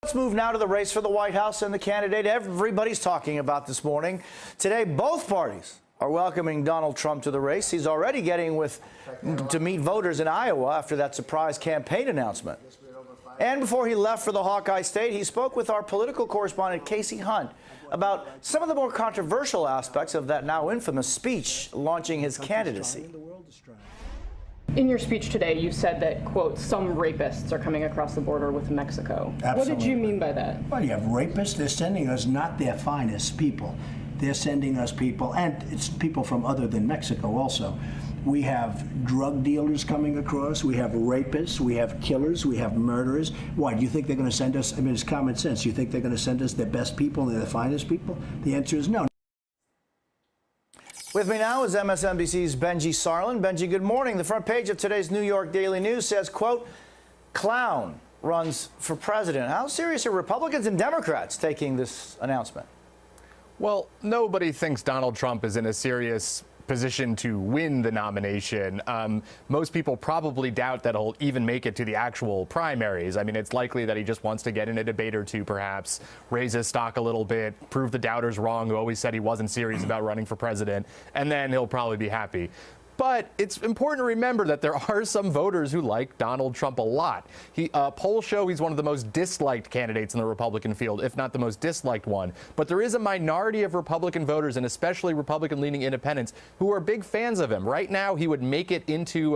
Let's move now to the race for the White House and the candidate everybody's talking about this morning. Today, both parties are welcoming Donald Trump to the race. He's already getting to meet voters in Iowa after that surprise campaign announcement. And before he left for the Hawkeye State, he spoke with our political correspondent, Casey Hunt, about some of the more controversial aspects of that now infamous speech launching his candidacy. In your speech today, you said that, quote, some rapists are coming across the border with Mexico. Absolutely. What did you mean by that? Well, you have rapists. They're sending us not their finest people. They're sending us people, and it's people from other than Mexico also. We have drug dealers coming across. We have rapists. We have killers. We have murderers. Why, do you think they're going to send us, I mean, it's common sense. You think they're going to send us their best people and their finest people? The answer is no. With me now is MSNBC's Benjy Sarlin. Benjy, good morning. The front page of today's New York Daily News says, quote, clown runs for president. How serious are Republicans and Democrats taking this announcement? Well, nobody thinks Donald Trump is in a serious position to win the nomination. Most people probably doubt that he'll even make it to the actual primaries. I mean, it's likely that he just wants to get in a debate or two, perhaps, raise his stock a little bit, prove the doubters wrong who always said he wasn't serious about running for president, and then he'll probably be happy. But it's important to remember that there are some voters who like Donald Trump a lot. Polls show he's one of the most disliked candidates in the Republican field, if not the most disliked one. But there is a minority of Republican voters, and especially Republican-leaning independents, who are big fans of him. Right now, he would make it into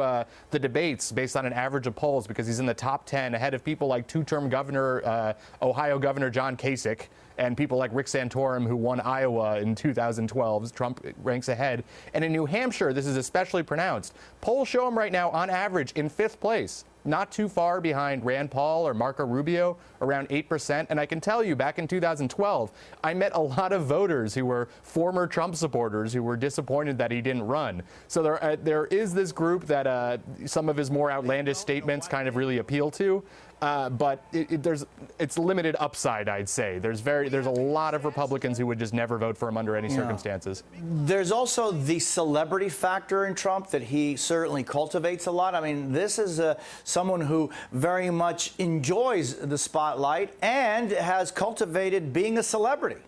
the debates based on an average of polls because he's in the top 10, ahead of people like two-term governor, Ohio Governor John Kasich, and people like Rick Santorum, who won Iowa in 2012. Trump ranks ahead. And in New Hampshire, this is especially pronounced. Polls show him right now, on average, in 5th place, not too far behind Rand Paul or Marco Rubio, around 8%. And I can tell you, back in 2012, I met a lot of voters who were former Trump supporters who were disappointed that he didn't run. So there is this group that some of his more outlandish statements kind of really appeal to. But it's limited upside, I'd say. There's a lot of Republicans who would just never vote for him under any circumstances. There's also the celebrity factor in Trump that he certainly cultivates a lot. I mean, this is someone who very much enjoys the spotlight and has cultivated being a celebrity.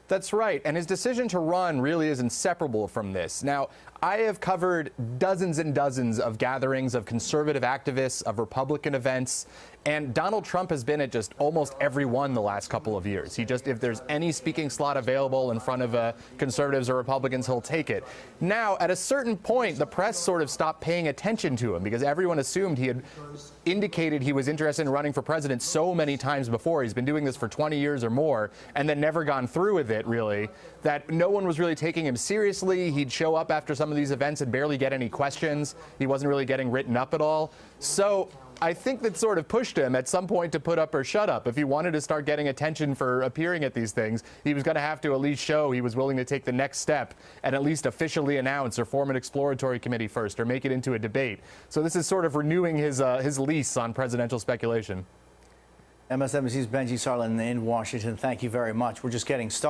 That's right. And his decision to run really is inseparable from this. Now, I have covered dozens and dozens of gatherings of conservative activists, of Republican events, and Donald Trump has been at just almost every one the last couple of years. If there's any speaking slot available in front of conservatives or Republicans, he'll take it. Now, at a certain point, the press sort of stopped paying attention to him because everyone assumed he had indicated he was interested in running for president so many times before. He's been doing this for 20 years or more and then never gone through with it, really, that no one was really taking him seriously. He'd show up after some of these events and barely get any questions. He wasn't really getting written up at all. So I think that sort of pushed him at some point to put up or shut up. If he wanted to start getting attention for appearing at these things, he was going to have to at least show he was willing to take the next step and at least officially announce or form an exploratory committee first or make it into a debate. So this is sort of renewing his lease on presidential speculation. MSNBC's Benjy Sarlin in Washington. Thank you very much. We're just getting started.